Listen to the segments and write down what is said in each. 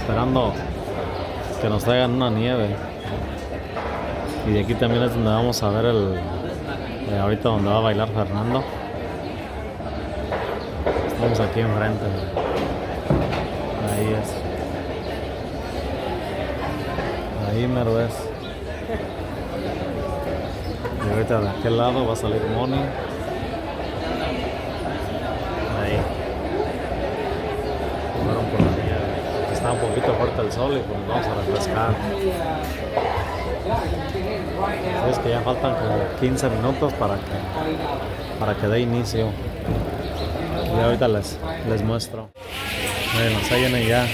esperando que nos traigan una nieve. Y de aquí también es donde vamos a ver ahorita donde va a bailar Fernando. Estamos aquí enfrente. Ahí es. Ahí mero es. Y ahorita de aquel lado va a salir Moni. Ahí. Fueron por la nieve. Está un poquito fuerte el sol y pues nos vamos a refrescar. Es que ya faltan como 15 minutos para que dé inicio. Y ahorita les muestro. Bueno, ahí vienen ya.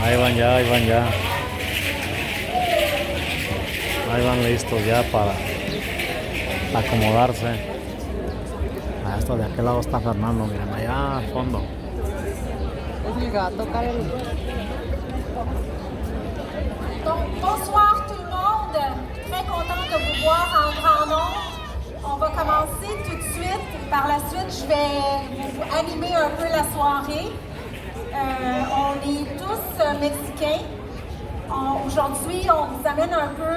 Ahí van ya. Ahí van listos ya para acomodarse. Esto de aquel lado está Fernando, miren, allá al fondo. Es el que va a tocar el... Donc, bonsoir tout le monde. Très content de vous voir en grand nombre. On va commencer tout de suite. Par la suite, je vais vous animer un peu la soirée. On est tous mexicains. Aujourd'hui, on vous amène un peu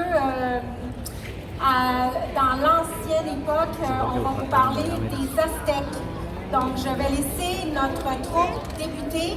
dans l'ancienne époque. On va vous parler des Aztèques. Donc, je vais laisser notre troupe débuter.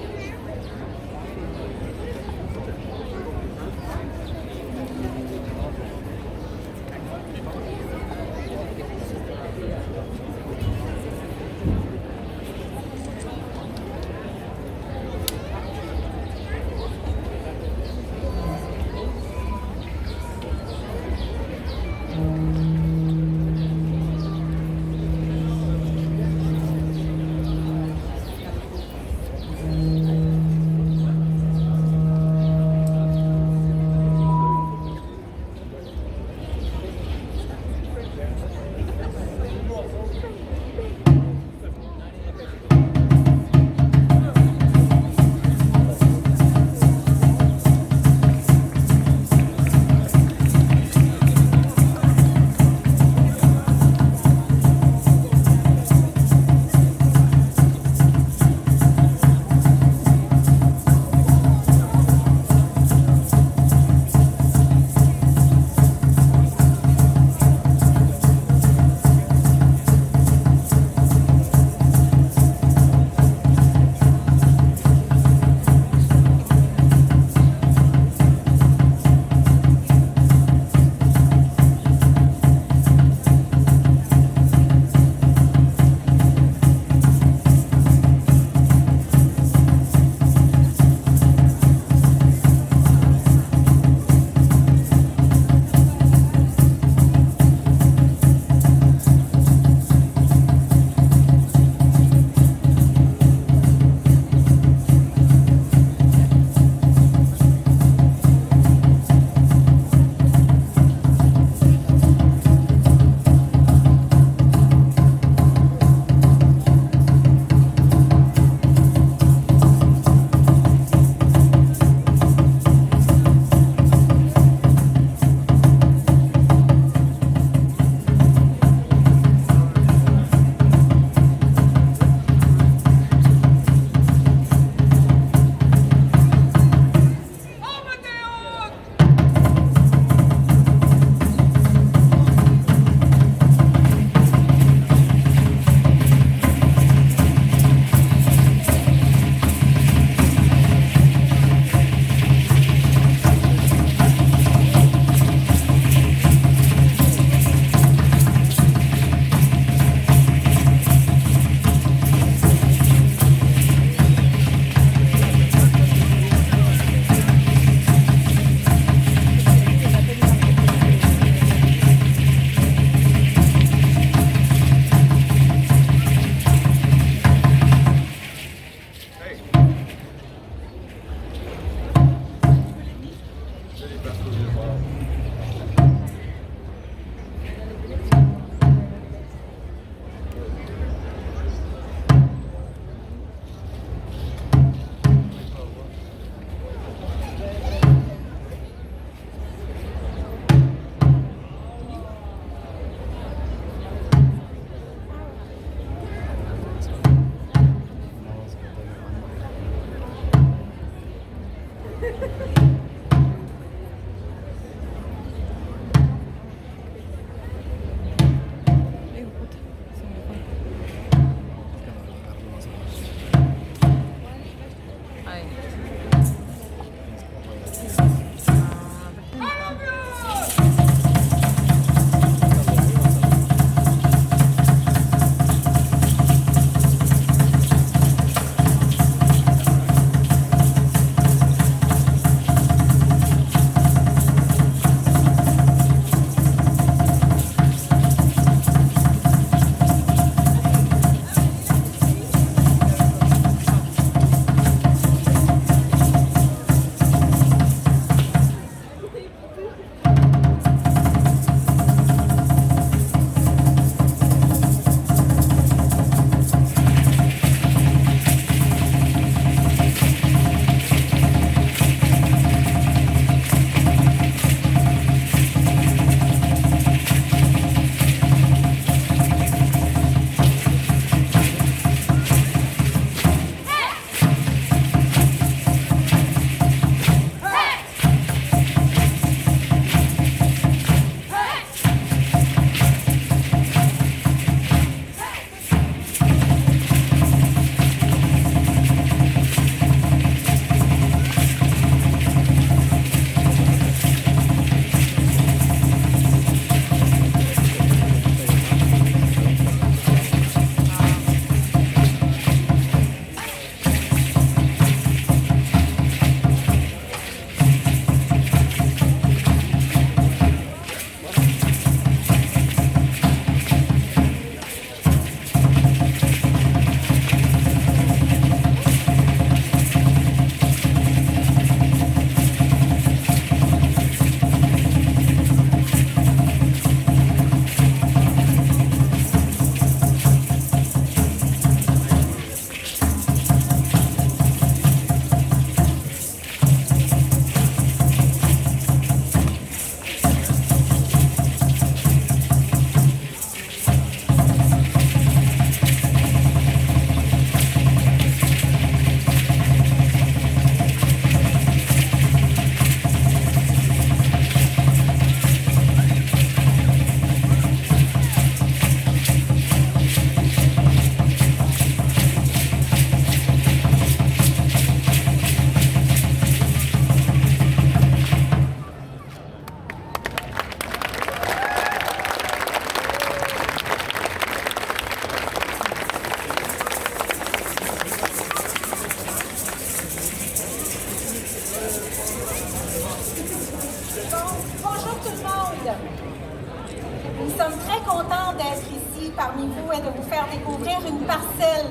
Nous sommes très contents d'être ici parmi vous et de vous faire découvrir une parcelle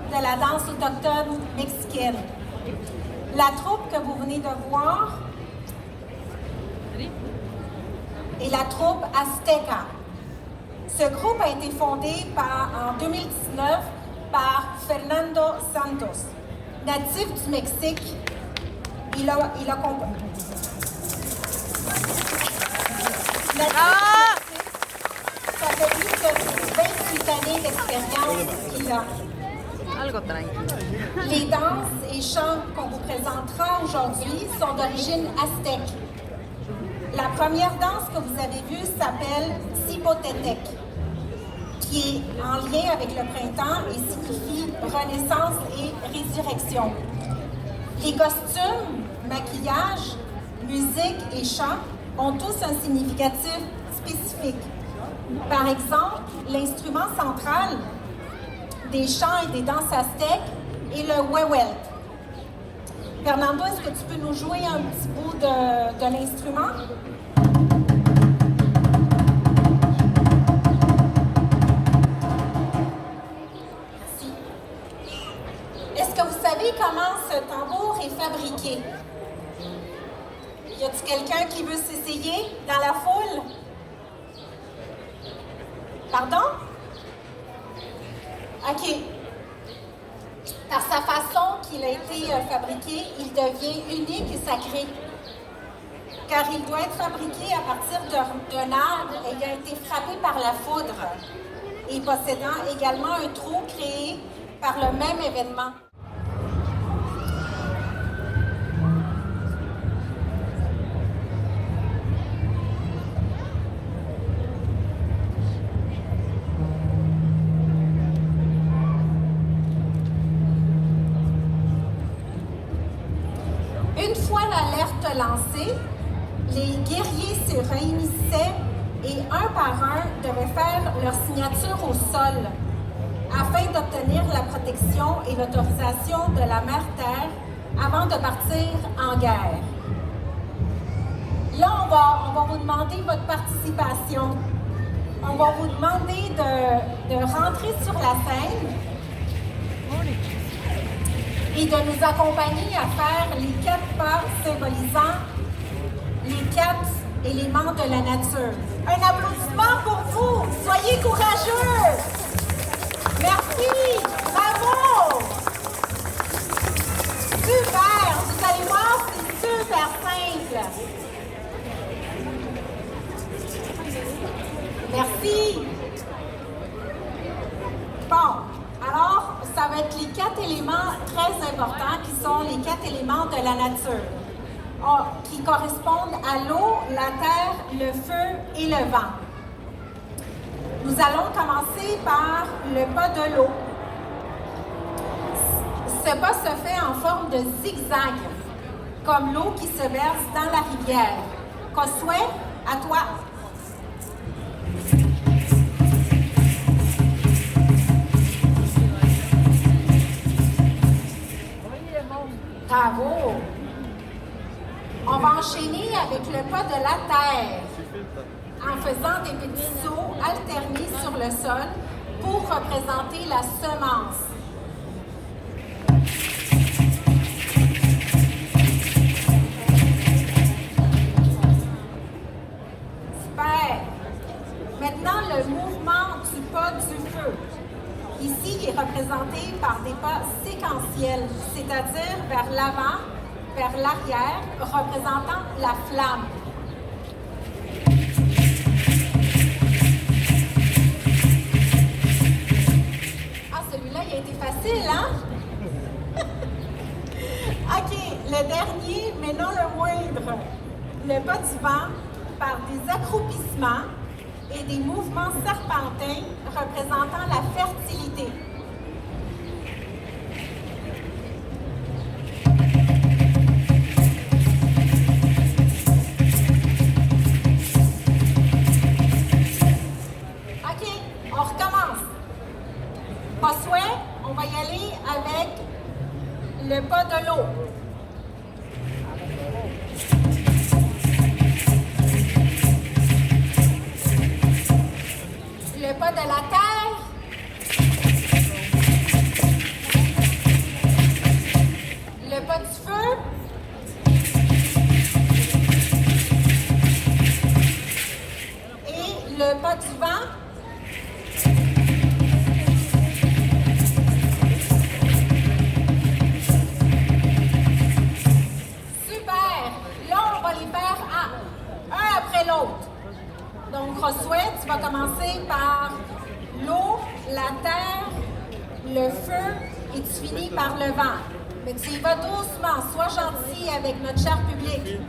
de la danse autochtone mexicaine. La troupe que vous venez de voir est la troupe Azteca. Ce groupe a été fondé en 2019 par Fernando Santos, natif du Mexique. Il a ça fait plus de 28 années d'expérience qu'il a. Algo tranquilo. Les danses et chants qu'on vous présentera aujourd'hui sont d'origine aztèque. La première danse que vous avez vue s'appelle Zipotétec, qui est en lien avec le printemps et signifie renaissance et résurrection. Les costumes, maquillage, musique et chant ont tous un significatif spécifique. Par exemple, l'instrument central des chants et des danses aztèques est le huehuel. Fernando, est-ce que tu peux nous jouer un petit bout de l'instrument? Merci. Est-ce que vous savez comment ce tambour est fabriqué? Y a-t-il quelqu'un qui veut s'essayer dans la foule? Pardon? OK. Par sa façon qu'il a été fabriqué, il devient unique et sacré. Car il doit être fabriqué à partir d'un arbre ayant été frappé par la foudre et possédant également un trou créé par le même événement. lancé, les guerriers se réunissaient et un par un devaient faire leur signature au sol afin d'obtenir la protection et l'autorisation de la Mère Terre avant de partir en guerre. Là, on va vous demander votre participation. On va vous demander de rentrer sur la scène et de nous accompagner à faire les 4 pas symbolisant les 4 éléments de la nature. Un applaudissement pour vous! Soyez courageux! Merci! Bravo! Super! Vous allez voir, c'est super simple! Merci! Bon, alors, ça va être les 4 éléments très importants qui sont les 4 éléments de la nature, qui correspondent à l'eau, la terre, le feu et le vent. Nous allons commencer par le pas de l'eau. Ce pas se fait en forme de zigzag, comme l'eau qui se verse dans la rivière. Josué, à toi. Bravo! On va enchaîner avec le pas de la terre en faisant des petits sauts alternés sur le sol pour représenter la semence. Super! Maintenant, le mouvement du pas du feu. Ici, il est représenté par des pas séquentiels, c'est-à-dire vers l'avant, vers l'arrière, représentant la flamme. Ah, celui-là, il a été facile, hein? OK, le dernier, mais non le moindre. Le pas du vent par des accroupissements et des mouvements serpentins représentant la fertilité. OK, on recommence. Josué, on va y aller avec le pas de l'eau. Le pas de la terre. Le pas du feu. Et le pas du vent. Super! Là, on va les faire un après l'autre. Donc, Josué, tu vas commencer par l'eau, la terre, le feu et tu finis par le vent. Mais tu y vas doucement, sois gentil avec notre cher public.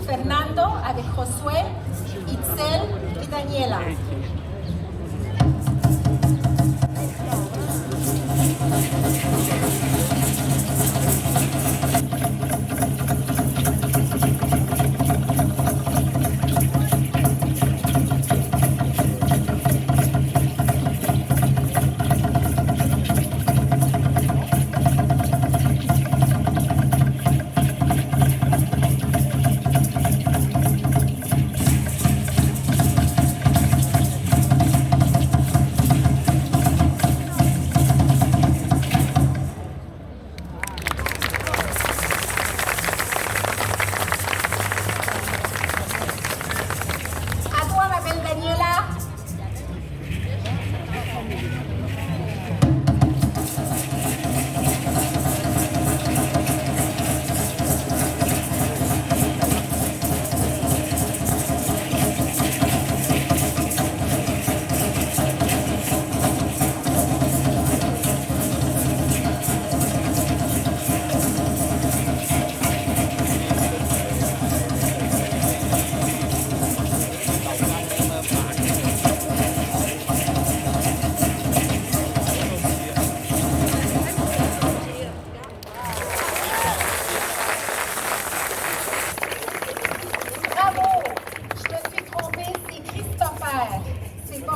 Fernando avec Josué, Itzel et Daniela.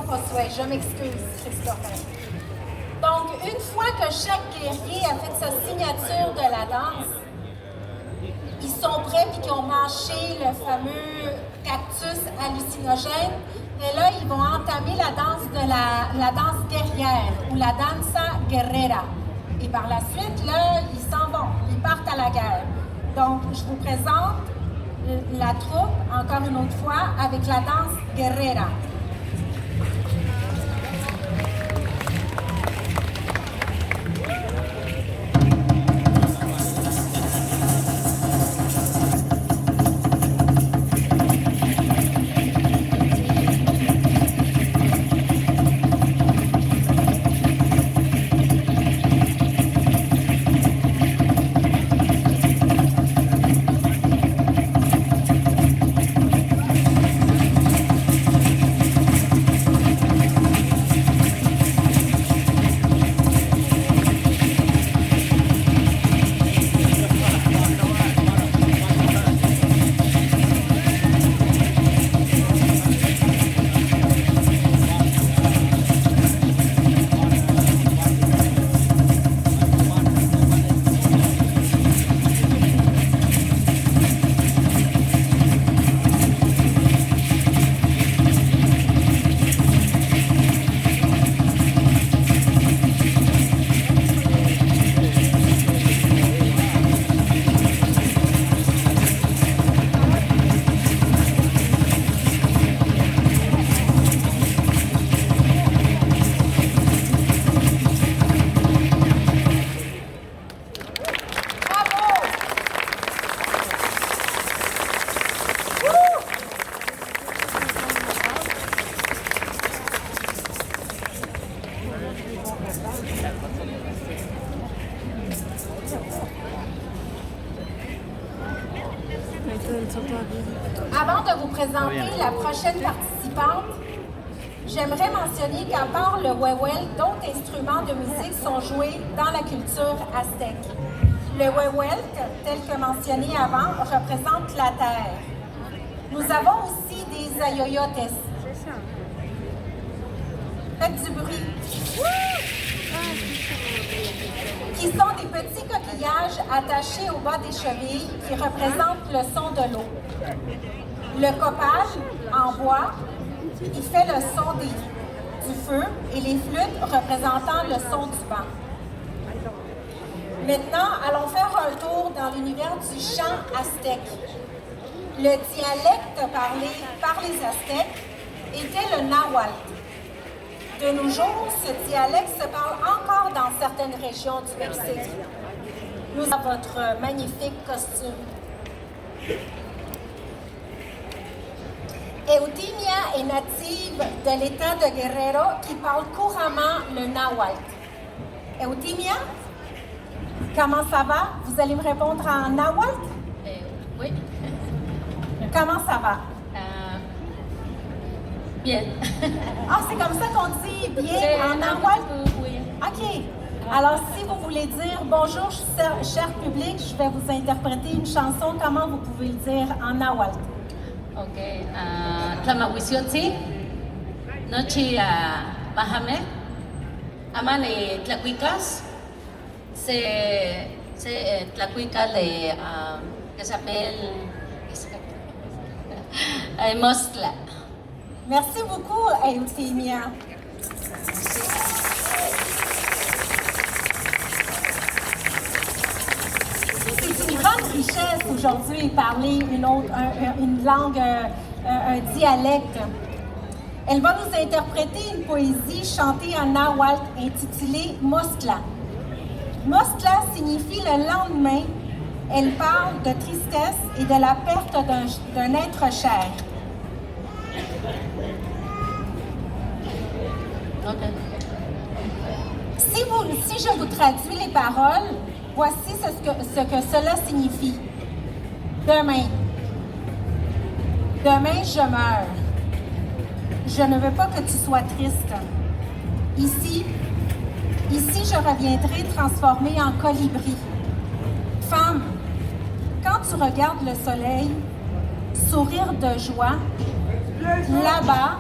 Josué, je m'excuse, Christopher. Donc, une fois que chaque guerrier a fait sa signature de la danse, ils sont prêts puis qu'ils ont mâché le fameux cactus hallucinogène. Et là, ils vont entamer la danse la danse guerrière ou la danza guerrera. Et par la suite, là, ils s'en vont, ils partent à la guerre. Donc, je vous présente la troupe, encore une autre fois, avec la danse guerrera. Avant de vous présenter la prochaine participante, j'aimerais mentionner qu'à part le huehuel, d'autres instruments de musique sont joués dans la culture aztèque. Le huehuel, tel que mentionné avant, représente la terre. Nous avons aussi des ayoyotes. Faites du bruit. Qui sont des petits coquillages attachés au bas des chevilles qui représentent le son de l'eau. Le copal, en bois, il fait le son du feu et les flûtes représentant le son du vent. Maintenant, allons faire un tour dans l'univers du chant aztèque. Le dialecte parlé par les Aztèques était le nahuatl. De nos jours, ce dialecte se parle encore dans certaines régions du Mexique. Nous avons votre magnifique costume. Eutimia est native de l'État de Guerrero qui parle couramment le nahuatl. Eutimia, comment ça va? Vous allez me répondre en nahuatl? Oui. Comment ça va? Bien. Ah, c'est comme ça qu'on dit bien en nahuatl? Oui. OK. Alors, si vous voulez dire bonjour, cher public, je vais vous interpréter une chanson. Comment vous pouvez le dire en nahuatl? Ok. Tlamahuiziotzi, Nochi Bahame, Amane Tlacuicas, c'est Tlacuica que s'appelle Mostla. Merci beaucoup, Eutimia. C'est une grande richesse aujourd'hui parler une langue, un dialecte. Elle va nous interpréter une poésie chantée en nahuatl intitulée Mostla. Mostla signifie le lendemain. Elle parle de tristesse et de la perte d'un être cher. Okay. Si je vous traduis les paroles, voici ce que cela signifie. Demain. Demain, je meurs. Je ne veux pas que tu sois triste. Ici, je reviendrai transformée en colibri. Femme, quand tu regardes le soleil, sourire de joie, là-bas,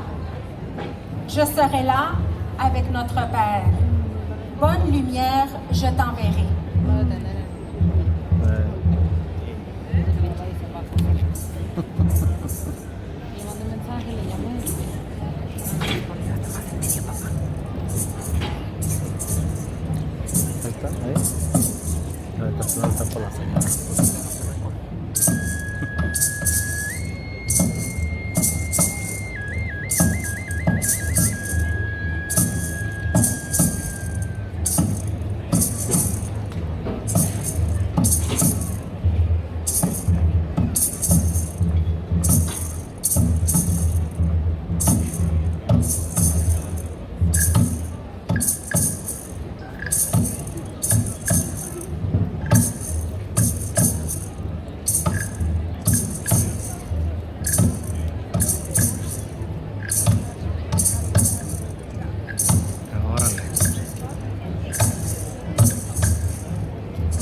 je serai là avec notre Père. Bonne lumière, je t'enverrai. Ahí está, ahí. No está por la señal.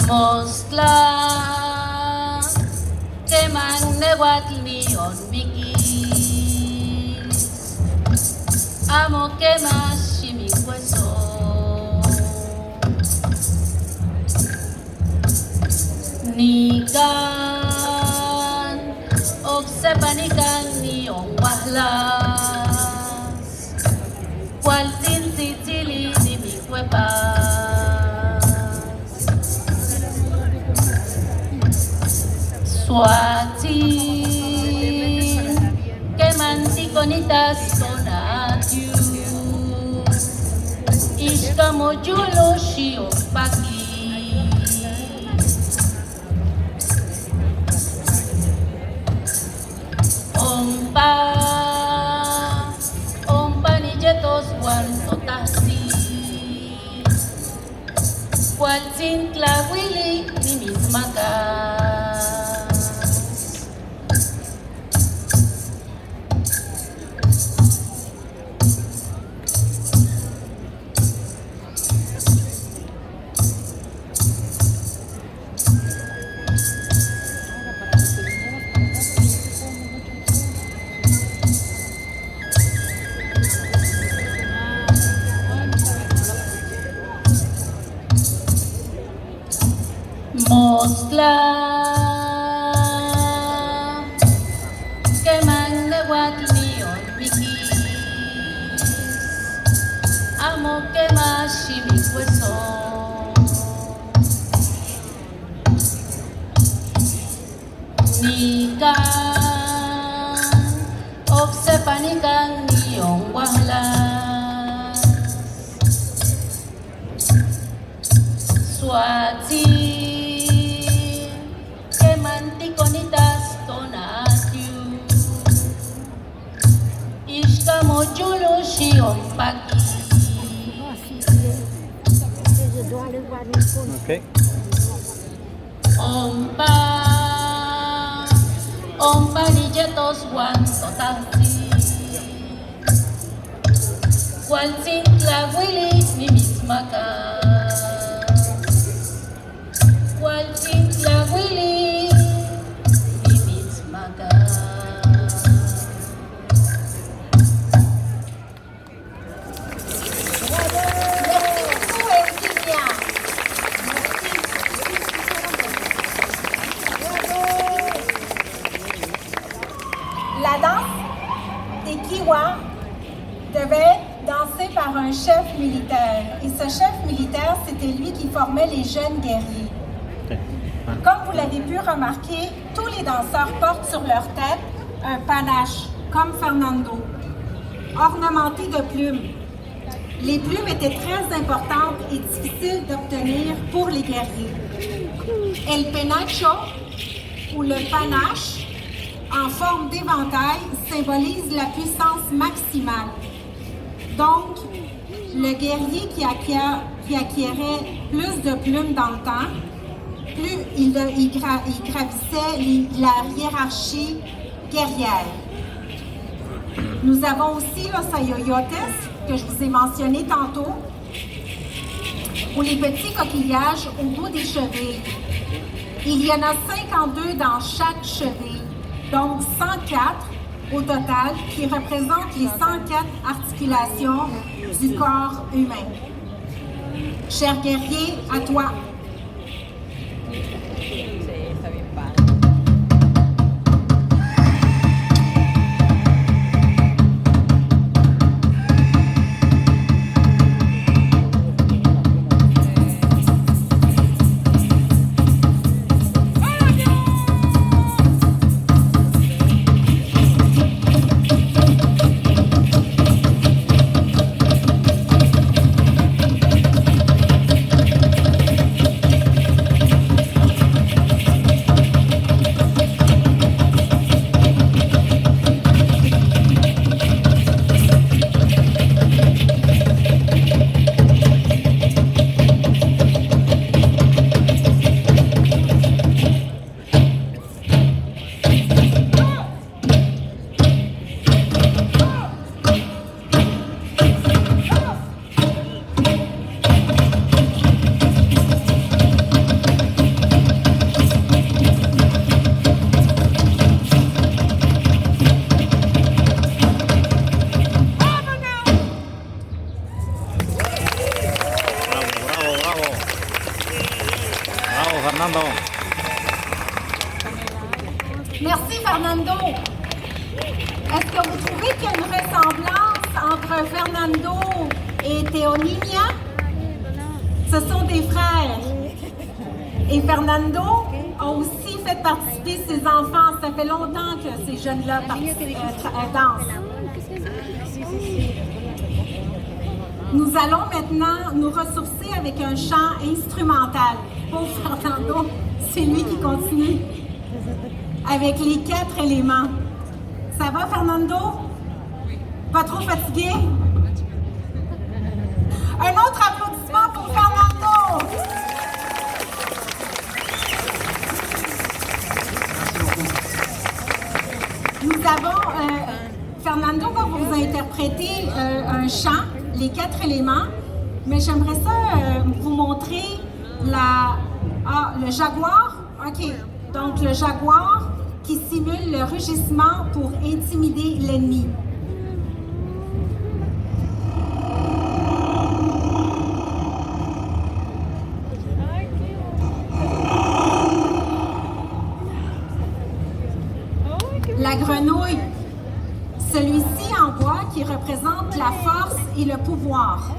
Mostla que manewat lion biki amo que más mi hueso ni kan oksepanikan ni ongwahlas cual sin sicili ni mi cuepa Suati que manticonitas sonatiu Ishkamo julo shio paki Ompa ni jetos wan totasi Cual sin clawili ni mismaka Mostla que manewat lion bikis amo que más mi hueso nikan oksepanikan niong wahlas Suati manticonitas tonatiu Ishkamo julo shion paki Okay. Ompa ni jetos wan totasi Cual sin clawili ni mismaka Cual sin clawili La danse des Kiwa devait être dansée par un chef militaire. Et ce chef militaire, c'était lui qui formait les jeunes guerriers. Okay. Comme vous l'avez pu remarquer, tous les danseurs portent sur leur tête un panache, comme Fernando, ornementé de plumes. Les plumes étaient très importantes et difficiles d'obtenir pour les guerriers. El penacho, ou le panache, en forme d'éventail, symbolise la puissance maximale. Donc, le guerrier qui acquérait plus de plumes dans le temps, plus il gravissait la hiérarchie guerrière. Nous avons aussi los sayoyotes, que je vous ai mentionné tantôt, ou les petits coquillages au bout des chevilles. Il y en a 52 dans chaque cheville, donc 104 au total qui représentent les 104 articulations du corps humain. Cher guerrier, à toi. Está bien padre. Fernando. Merci, Fernando. Est-ce que vous trouvez qu'il y a une ressemblance entre Fernando et Théoninia? Ce sont des frères. Et Fernando a aussi fait participer ses enfants. Ça fait longtemps que ces jeunes-là dansent. Nous allons maintenant nous ressourcer avec un chant instrumental. Pour Fernando, c'est lui qui continue avec les 4 éléments. Ça va, Fernando? Pas trop fatigué? Un autre applaudissement pour Fernando! Nous avons... Fernando va vous interpréter un chant, les 4 éléments, mais j'aimerais ça vous montrer le jaguar. OK. Donc, le jaguar qui simule le rugissement pour intimider l'ennemi. La grenouille. Celui-ci en bois qui représente la force et le pouvoir.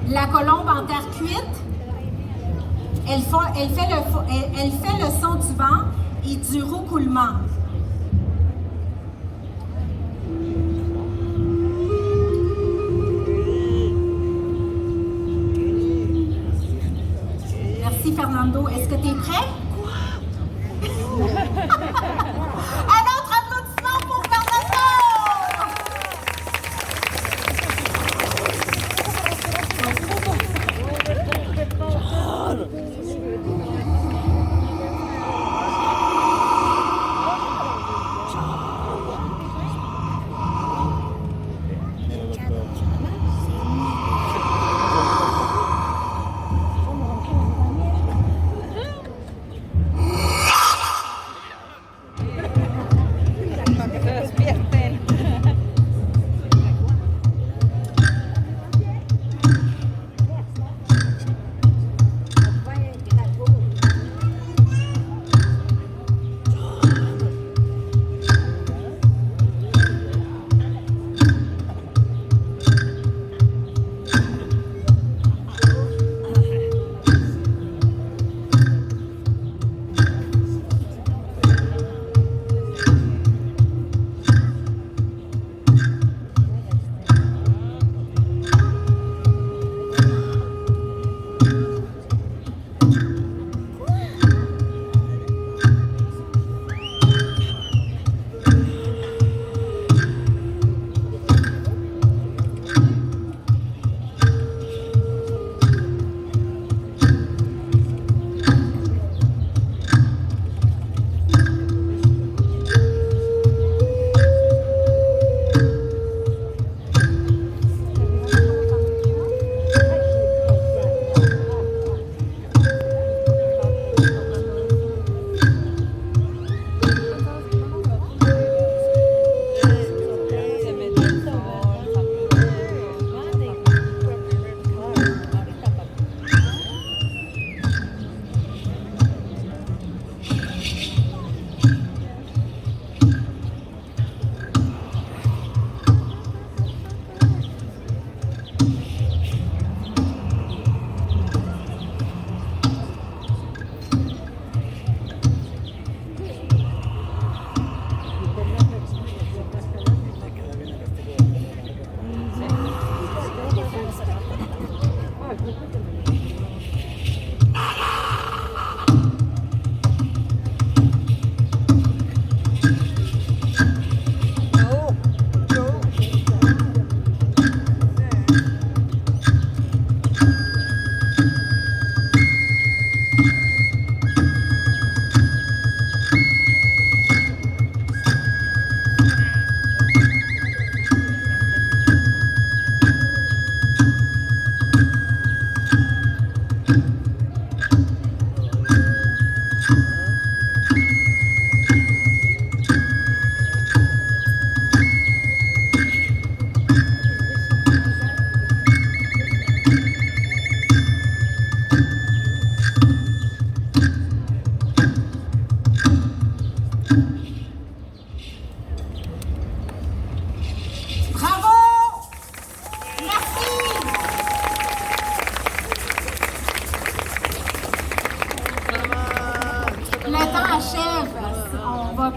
La colombe en terre cuite, elle fait le son du vent et du roucoulement. Merci Fernando. Est-ce que tu es prêt? Un autre applaudissement pour Fernando!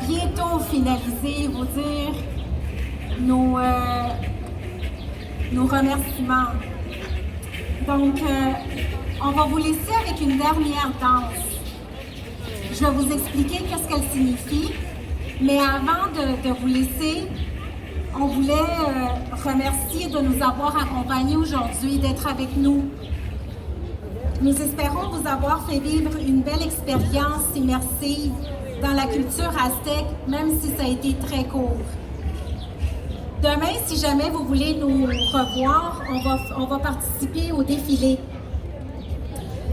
bientôt finaliser et vous dire nos remerciements. Donc, on va vous laisser avec une dernière danse. Je vais vous expliquer qu'est-ce qu'elle signifie, mais avant de vous laisser, on voulait remercier de nous avoir accompagnés aujourd'hui, d'être avec nous. Nous espérons vous avoir fait vivre une belle expérience immersive dans la culture aztèque, même si ça a été très court. Demain, si jamais vous voulez nous revoir, on va participer au défilé.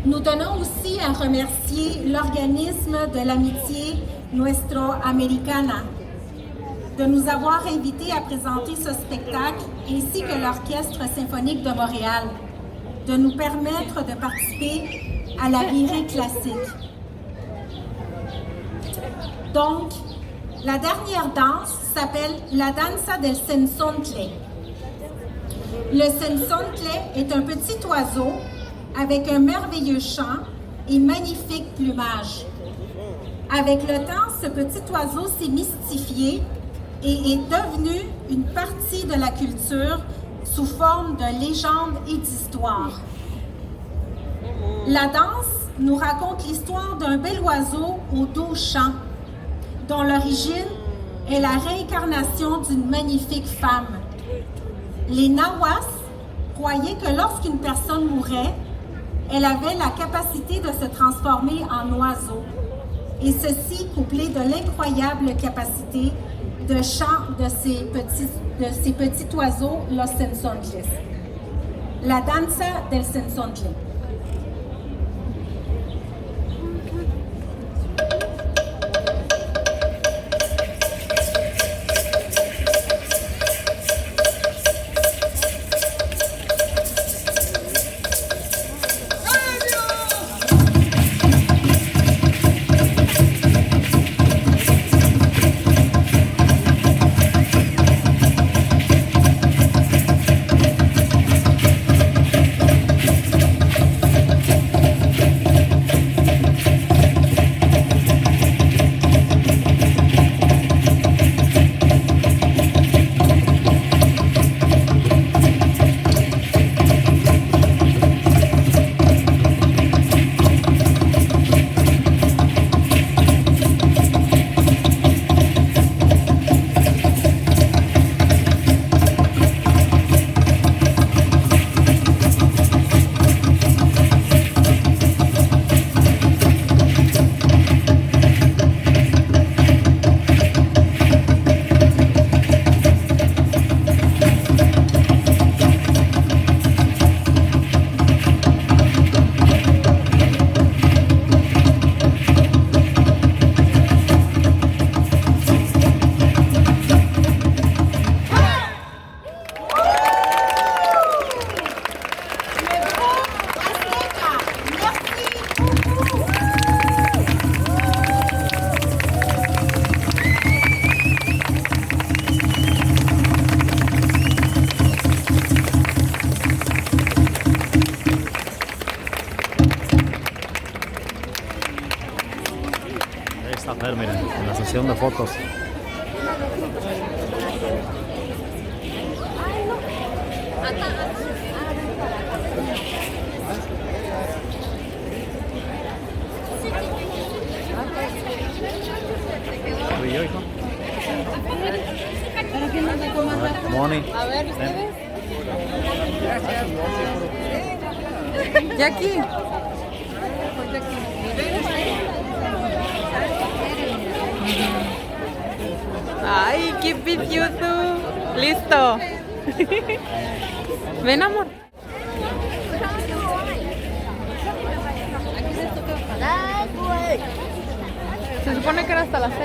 Nous tenons aussi à remercier l'organisme de l'amitié Nuestro Americana de nous avoir invités à présenter ce spectacle, ainsi que l'Orchestre symphonique de Montréal, de nous permettre de participer à la virée classique. Donc, la dernière danse s'appelle la Danza del Cenzontle. Le Cenzontle est un petit oiseau avec un merveilleux chant et magnifique plumage. Avec le temps, ce petit oiseau s'est mystifié et est devenu une partie de la culture sous forme de légendes et d'histoires. La danse nous raconte l'histoire d'un bel oiseau au doux chant, dont l'origine est la réincarnation d'une magnifique femme. Les Nahuas croyaient que lorsqu'une personne mourait, elle avait la capacité de se transformer en oiseau, et ceci couplé de l'incroyable capacité de chant de ces petits oiseaux, los Cenzontles. La Danza del Cenzontle. Miren, en la sesión de fotos. Moni. A ver, ¿ustedes? Jackie. Ay, qué precioso. Listo. Ven, amor. Se supone que era hasta las 6.